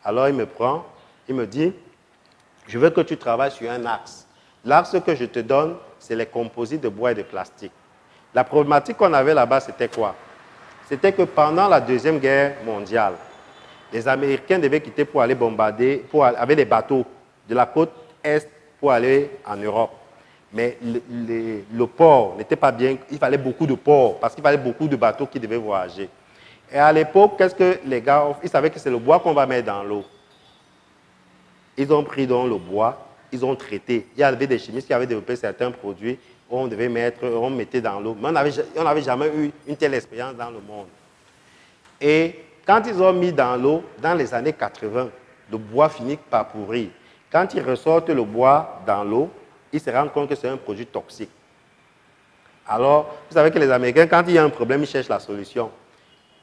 Alors il me prend, il me dit, je veux que tu travailles sur un axe. L'axe que je te donne, c'est les composites de bois et de plastique. La problématique qu'on avait là-bas, c'était quoi? C'était que pendant la Deuxième Guerre mondiale, les Américains devaient quitter pour aller bombarder, avec des bateaux de la côte Est pour aller en Europe. Mais le port n'était pas bien, il fallait beaucoup de ports, parce qu'il fallait beaucoup de bateaux qui devaient voyager. Et à l'époque, qu'est-ce que les gars, ils savaient que c'est le bois qu'on va mettre dans l'eau. Ils ont pris donc le bois, ils ont traité. Il y avait des chimistes qui avaient développé certains produits on devait mettre, on mettait dans l'eau. Mais on n'avait jamais eu une telle expérience dans le monde. Et quand ils ont mis dans l'eau, dans les années 80, le bois finit par pourrir. Quand ils ressortent le bois dans l'eau, ils se rendent compte que c'est un produit toxique. Alors, vous savez que les Américains, quand il y a un problème, ils cherchent la solution.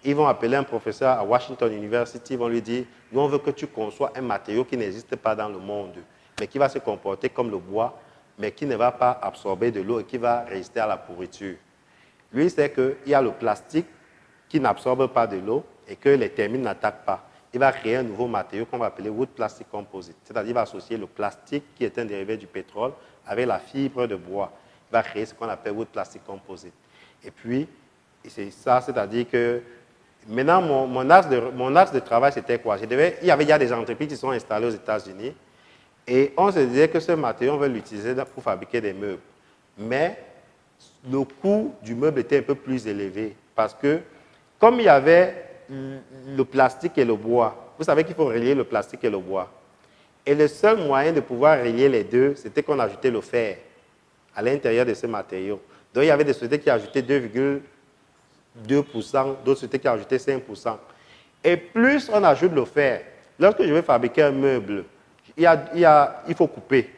Ils vont appeler un professeur à Washington University, ils vont lui dire, nous on veut que tu conçois un matériau qui n'existe pas dans le monde, mais qui va se comporter comme le bois, mais qui ne va pas absorber de l'eau et qui va résister à la pourriture. Lui, c'est qu'il y a le plastique qui n'absorbe pas de l'eau et que les termites n'attaquent pas. Il va créer un nouveau matériau qu'on va appeler wood plastic composite. C'est-à-dire qu'il va associer le plastique, qui est un dérivé du pétrole, avec la fibre de bois. Il va créer ce qu'on appelle wood plastic composite. Et puis, c'est ça, c'est-à-dire que maintenant, mon axe de travail, c'était quoi? Il y avait déjà des entreprises qui sont installées aux États-Unis et on se disait que ce matériau, on veut l'utiliser pour fabriquer des meubles. Mais le coût du meuble était un peu plus élevé parce que, comme il y avait le plastique et le bois, vous savez qu'il faut relier le plastique et le bois. Et le seul moyen de pouvoir relier les deux, c'était qu'on ajoutait le fer à l'intérieur de ce matériau. Donc, il y avait des sociétés qui ajoutaient 2,2%, d'autres sociétés qui ajoutaient 5%. Et plus on ajoute le fer, lorsque je vais fabriquer un meuble, il faut couper,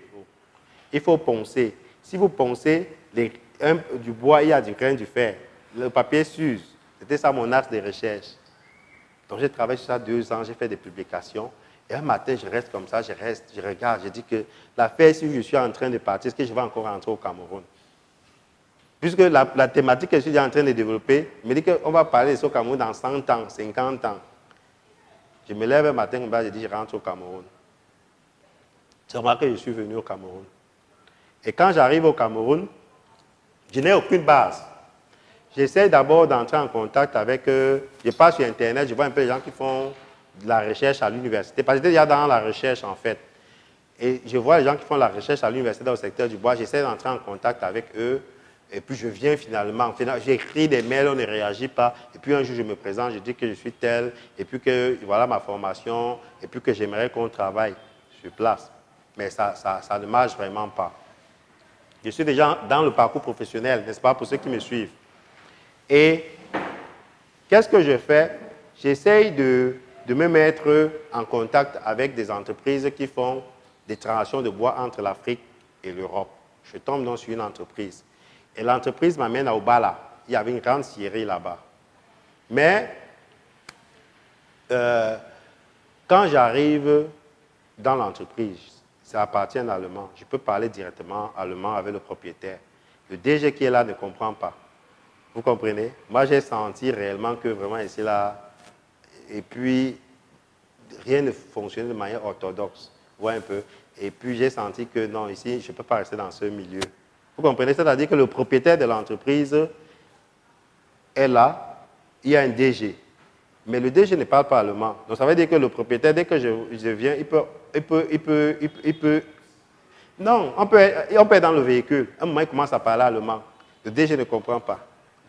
il faut poncer. Si vous poncez du bois, il y a du grain du fer. Le papier s'use. C'était ça mon axe de recherche. Donc j'ai travaillé sur ça 2 ans, j'ai fait des publications. Et un matin, je reste comme ça, je regarde, je dis que l'affaire, si je suis en train de partir, est-ce que je vais encore rentrer au Cameroun? Puisque la thématique que je suis en train de développer, me dit qu'on va parler de ce au Cameroun dans 100 ans, 50 ans. Je me lève un matin, je dis je rentre au Cameroun. C'est moi que je suis venu au Cameroun. Et quand j'arrive au Cameroun, je n'ai aucune base. J'essaie d'abord d'entrer en contact avec, je passe sur Internet, je vois un peu les gens qui font de la recherche à l'université, parce que j'étais déjà dans la recherche en fait. Et je vois les gens qui font la recherche à l'université dans le secteur du bois, j'essaie d'entrer en contact avec eux, et puis je viens finalement, j'écris des mails, on ne réagit pas, et puis un jour je me présente, je dis que je suis tel, et puis que voilà ma formation, et puis que j'aimerais qu'on travaille sur place. Mais ça ne marche vraiment pas. Je suis déjà dans le parcours professionnel, n'est-ce pas, pour ceux qui me suivent. Et qu'est-ce que je fais? J'essaye de me mettre en contact avec des entreprises qui font des transactions de bois entre l'Afrique et l'Europe. Je tombe donc sur une entreprise. Et l'entreprise m'amène à Obala. Il y avait une grande scierie là-bas. Mais quand j'arrive dans l'entreprise, ça appartient à l'allemand. Je peux parler directement allemand avec le propriétaire. Le DG qui est là ne comprend pas. Vous comprenez? Moi, j'ai senti réellement que vraiment ici, là, et puis, rien ne fonctionnait de manière orthodoxe. Vous voyez un peu? Et puis, j'ai senti que non, ici, je ne peux pas rester dans ce milieu. Vous comprenez? C'est-à-dire que le propriétaire de l'entreprise est là, il y a un DG. Mais le DG ne parle pas allemand. Donc, ça veut dire que le propriétaire, dès que je viens, il peut... Non, on peut être dans le véhicule. À un moment, il commence à parler allemand. Le DG ne comprend pas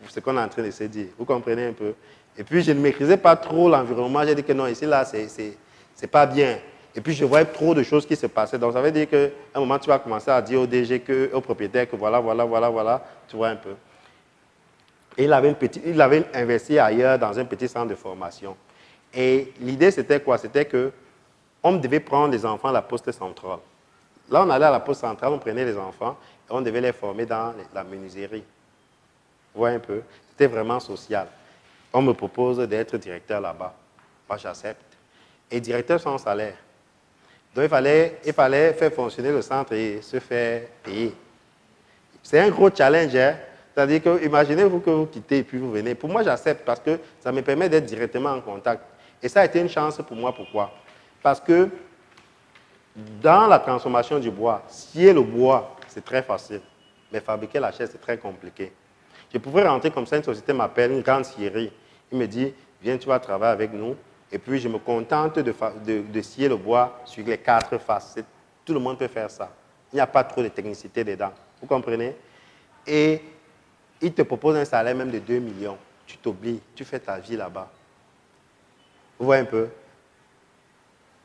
ce qu'on est en train de se dire. Vous comprenez un peu? Et puis, je ne maîtrisais pas trop l'environnement. J'ai dit que non, ici, là, c'est pas bien. Et puis, je voyais trop de choses qui se passaient. Donc, ça veut dire qu'à un moment, tu vas commencer à dire au DG, au propriétaire, que voilà, tu vois un peu. Et il avait investi ailleurs dans un petit centre de formation. Et l'idée, c'était quoi? C'était qu'on devait prendre les enfants à la poste centrale. Là, on allait à la poste centrale, on prenait les enfants et on devait les former dans la menuiserie. Vous voyez un peu? C'était vraiment social. On me propose d'être directeur là-bas. Moi, j'accepte. Et directeur sans salaire. Donc, il fallait faire fonctionner le centre et se faire payer. C'est un gros challenge, hein? C'est-à-dire que, imaginez-vous que vous quittez et puis vous venez. Pour moi, j'accepte parce que ça me permet d'être directement en contact. Et ça a été une chance pour moi. Pourquoi? Parce que dans la transformation du bois, scier le bois, c'est très facile. Mais fabriquer la chaise, c'est très compliqué. Je pourrais rentrer comme ça, une société m'appelle, une grande scierie. Il me dit, viens, tu vas travailler avec nous. Et puis, je me contente de scier le bois sur les 4 faces. Tout le monde peut faire ça. Il n'y a pas trop de technicité dedans. Vous comprenez? Et il te propose un salaire même de 2 millions. Tu t'oublies, tu fais ta vie là-bas. Vous voyez un peu?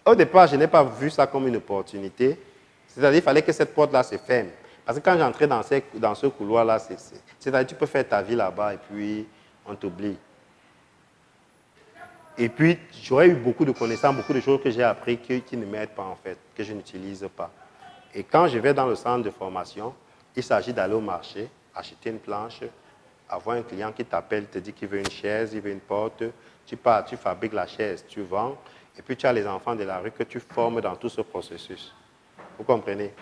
Au départ, je n'ai pas vu ça comme une opportunité. C'est-à-dire qu'il fallait que cette porte-là se ferme. Parce que quand j'entrais dans ce couloir-là, c'est-à-dire que tu peux faire ta vie là-bas et puis on t'oublie. Et puis, j'aurais eu beaucoup de connaissances, beaucoup de choses que j'ai appris qui ne m'aident pas en fait, que je n'utilise pas. Et quand je vais dans le centre de formation, il s'agit d'aller au marché, acheter une planche, avoir un client qui t'appelle, te dit qu'il veut une chaise, il veut une porte. Tu pars, tu fabriques la chaise, tu vends. Et puis, tu as les enfants de la rue que tu formes dans tout ce processus. Vous comprenez?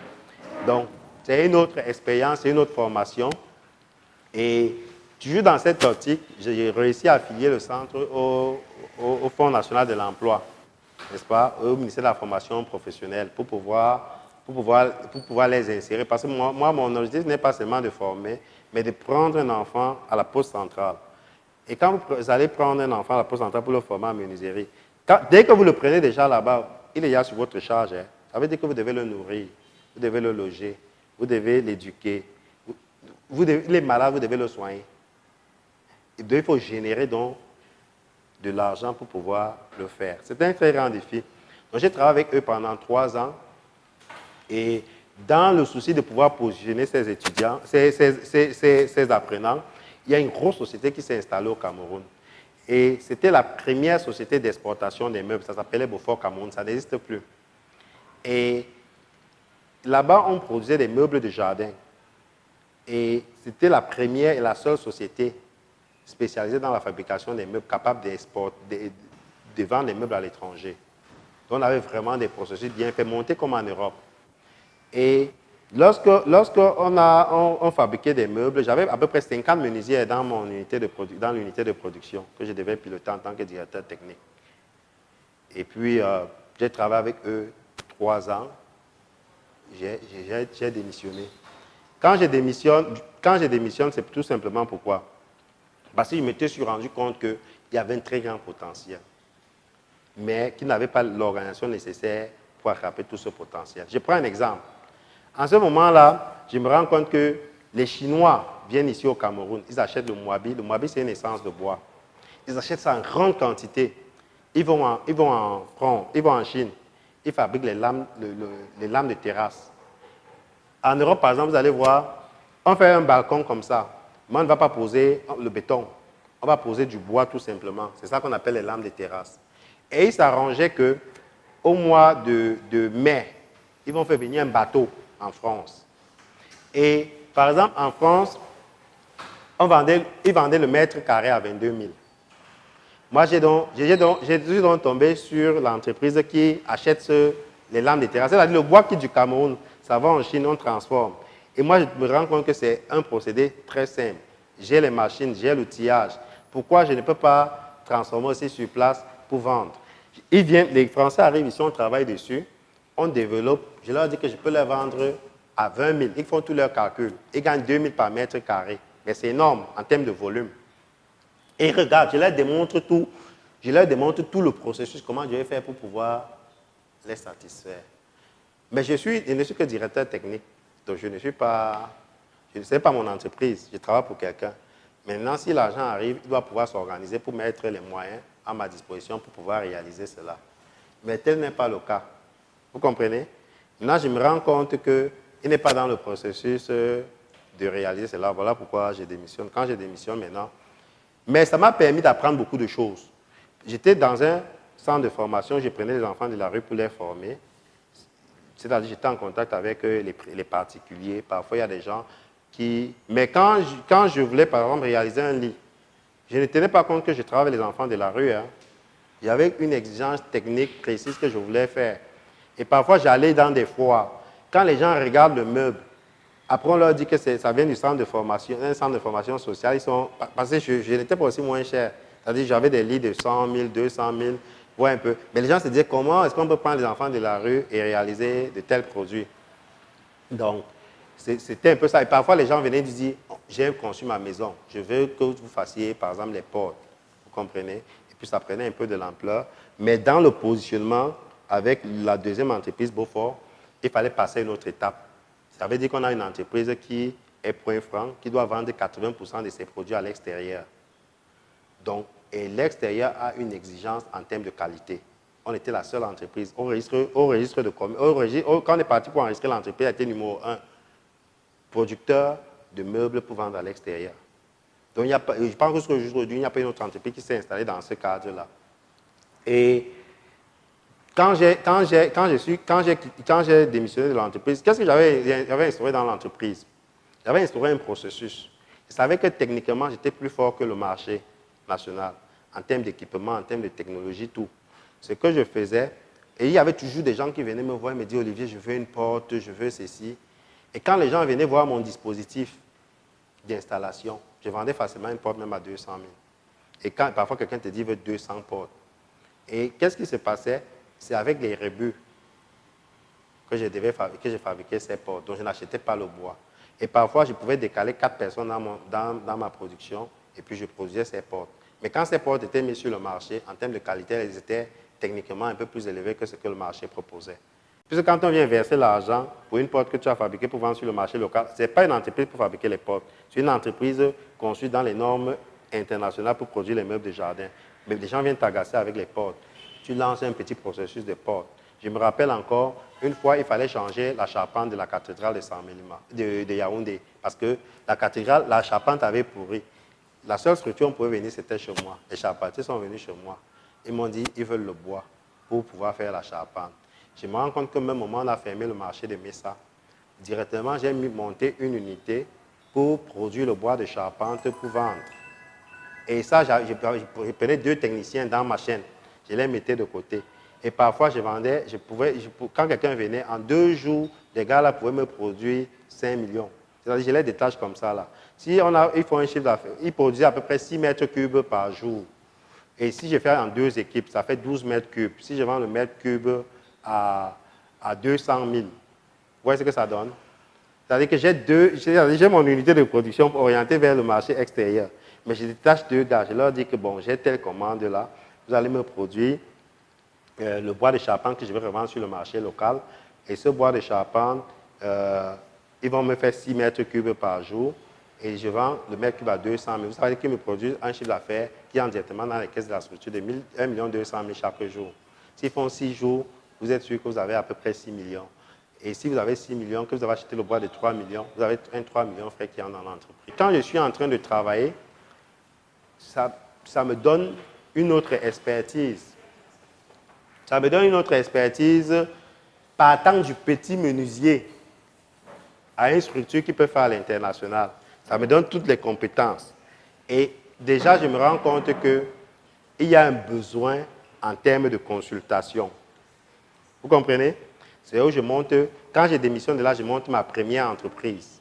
Donc, c'est une autre expérience, c'est une autre formation. Et toujours dans cette optique, j'ai réussi à affilier le centre au Fonds national de l'emploi, n'est-ce pas, au ministère de la formation professionnelle, pour pouvoir les insérer. Parce que moi mon objectif n'est pas seulement de former, mais de prendre un enfant à la poste centrale. Et quand vous allez prendre un enfant à la poste centrale pour le former en menuiserie, dès que vous le prenez déjà là-bas, il est déjà sur votre charge. Hein. Ça veut dire que vous devez le nourrir, vous devez le loger, vous devez l'éduquer. Il est malade, vous devez le soigner. Et donc, il faut générer donc de l'argent pour pouvoir le faire. C'est un très grand défi. Donc, j'ai travaillé avec eux pendant 3 ans. Et dans le souci de pouvoir positionner ces étudiants, ces apprenants, il y a une grosse société qui s'est installée au Cameroun. Et c'était la première société d'exportation des meubles. Ça s'appelait Beaufort Cameroun. Ça n'existe plus. Et là-bas, on produisait des meubles de jardin. Et c'était la première et la seule société spécialisée dans la fabrication des meubles capable de vendre les meubles à l'étranger. Donc, on avait vraiment des processus bien faits, montés comme en Europe. Et lorsqu'on fabriquait des meubles, j'avais à peu près 50 menuisiers dans l'unité de production que je devais piloter en tant que directeur technique. Et puis, j'ai travaillé avec eux 3 ans. J'ai démissionné. Quand je démissionne, c'est tout simplement pourquoi? Parce que je me suis rendu compte qu'il y avait un très grand potentiel, mais qu'ils n'avaient pas l'organisation nécessaire pour attraper tout ce potentiel. Je prends un exemple. En ce moment-là, je me rends compte que les Chinois viennent ici au Cameroun, ils achètent le moabi. Le moabi, c'est une essence de bois. Ils achètent ça en grande quantité. Ils vont en Chine, ils fabriquent les lames de terrasse. En Europe, par exemple, vous allez voir, on fait un balcon comme ça, mais on ne va pas poser le béton, on va poser du bois tout simplement. C'est ça qu'on appelle les lames de terrasse. Et ils s'arrangeaient qu'au mois de mai, ils vont faire venir un bateau en France. Et par exemple, en France, ils vendaient le mètre carré à 22 000. Moi, j'ai donc tombé sur l'entreprise qui achète les lames de terrasse. C'est-à-dire le bois qui est du Cameroun, ça va en Chine, on transforme. Et moi, je me rends compte que c'est un procédé très simple. J'ai les machines, j'ai l'outillage. Pourquoi je ne peux pas transformer aussi sur place pour vendre? Les Français arrivent ici, on travaille dessus, on développe. Je leur dis que je peux les vendre à 20 000. Ils font tous leurs calculs. Ils gagnent 2 000 par mètre carré. Mais c'est énorme en termes de volume. Et regarde, je leur démontre tout le processus, comment je vais faire pour pouvoir les satisfaire. Mais je ne suis que directeur technique, donc je ne sais pas mon entreprise, je travaille pour quelqu'un. Maintenant, si l'argent arrive, il doit pouvoir s'organiser pour mettre les moyens à ma disposition pour pouvoir réaliser cela. Mais tel n'est pas le cas. Vous comprenez? Maintenant, je me rends compte qu'il n'est pas dans le processus de réaliser cela. Voilà pourquoi je démissionne. Quand je démissionne maintenant, mais ça m'a permis d'apprendre beaucoup de choses. J'étais dans un centre de formation, je prenais les enfants de la rue pour les former. C'est-à-dire j'étais en contact avec les particuliers. Parfois, il y a des gens qui... Mais quand je voulais, par exemple, réaliser un lit, je ne tenais pas compte que je travaille avec les enfants de la rue. Hein. Il y avait une exigence technique précise que je voulais faire. Et parfois, j'allais dans des foires. Quand les gens regardent le meuble, après, on leur dit que ça vient du centre de formation, un centre de formation sociale. Parce que je n'étais pas aussi moins cher. C'est-à-dire j'avais des lits de 100 000, 200 000, Ouais, un peu. Mais les gens se disaient, comment est-ce qu'on peut prendre les enfants de la rue et réaliser de tels produits? Donc, c'était un peu ça. Et parfois, les gens venaient et disaient, oh, j'ai conçu ma maison, je veux que vous fassiez, par exemple, les portes. Vous comprenez? Et puis, ça prenait un peu de l'ampleur. Mais dans le positionnement, avec la deuxième entreprise, Beaufort, il fallait passer à une autre étape. Ça veut dire qu'on a une entreprise qui est point franc, qui doit vendre 80% de ses produits à l'extérieur. Donc, et l'extérieur a une exigence en termes de qualité. On était la seule entreprise. Quand on est parti pour enregistrer l'entreprise, elle était numéro 1, producteur de meubles pour vendre à l'extérieur. Donc, je pense qu'aujourd'hui, il n'y a pas une autre entreprise qui s'est installée dans ce cadre-là. Et quand j'ai démissionné de l'entreprise, qu'est-ce que j'avais instauré dans l'entreprise? J'avais instauré un processus. Je savais que techniquement, j'étais plus fort que le marché national, en termes d'équipement, en termes de technologie, tout. Ce que je faisais, et il y avait toujours des gens qui venaient me voir et me dire, Olivier, je veux une porte, je veux ceci. Et quand les gens venaient voir mon dispositif d'installation, je vendais facilement une porte même à 200 000. Et parfois, quelqu'un te dit, il veut 200 portes. Et qu'est-ce qui se passait? C'est avec les rebuts que je fabriquais ces portes, donc je n'achetais pas le bois. Et parfois, je pouvais décaler 4 personnes dans ma production et puis je produisais ces portes. Mais quand ces portes étaient mises sur le marché, en termes de qualité, elles étaient techniquement un peu plus élevées que ce que le marché proposait. Puisque quand on vient verser l'argent pour une porte que tu as fabriquée pour vendre sur le marché local, ce n'est pas une entreprise pour fabriquer les portes. C'est une entreprise conçue dans les normes internationales pour produire les meubles de jardin. Mais les gens viennent t'agacer avec les portes. Tu lances un petit processus de porte. Je me rappelle encore, une fois, il fallait changer la charpente de la cathédrale de Yaoundé. Parce que la cathédrale, la charpente avait pourri. La seule structure où on pouvait venir, c'était chez moi. Les charpentiers sont venus chez moi. Ils m'ont dit, ils veulent le bois pour pouvoir faire la charpente. Je me rends compte qu'au même moment, on a fermé le marché de Messa. Directement, j'ai monté une unité pour produire le bois de charpente pour vendre. Et ça, je prenais 2 techniciens dans ma chaîne. Je les mettais de côté. Et parfois, je vendais, quand quelqu'un venait, en 2 jours, les gars là pouvaient me produire 5 millions. C'est-à-dire, je les détache comme ça là. Si ils font un chiffre d'affaires, ils produisent à peu près 6 mètres cubes par jour. Et si je fais en 2 équipes, ça fait 12 mètres cubes. Si je vends le mètre cube à 200 000, vous voyez ce que ça donne? C'est-à-dire que j'ai mon unité de production orientée vers le marché extérieur. Mais je détache 2 gars. Je leur dis que bon, j'ai telle commande là, vous allez me produire le bois de charpente que je vais revendre sur le marché local. Et ce bois de charpente, ils vont me faire 6 mètres cubes par jour. Et je vends le mètre cube à 200 000. Vous savez qu'ils me produisent un chiffre d'affaires qui est directement dans les caisses de la structure de 1 200 000 chaque jour. S'ils font 6 jours, vous êtes sûr que vous avez à peu près 6 millions. Et si vous avez 6 millions, que vous avez acheté le bois de 3 millions, vous avez un 3 millions frais qui entrent dans l'entreprise. Quand je suis en train de travailler, ça me donne une autre expertise. Ça me donne une autre expertise partant du petit menuisier à une structure qui peut faire à l'international. Ça me donne toutes les compétences. Et déjà, je me rends compte qu'il y a un besoin en termes de consultation. Vous comprenez? C'est où je monte, quand je démissionne de là, je monte ma première entreprise.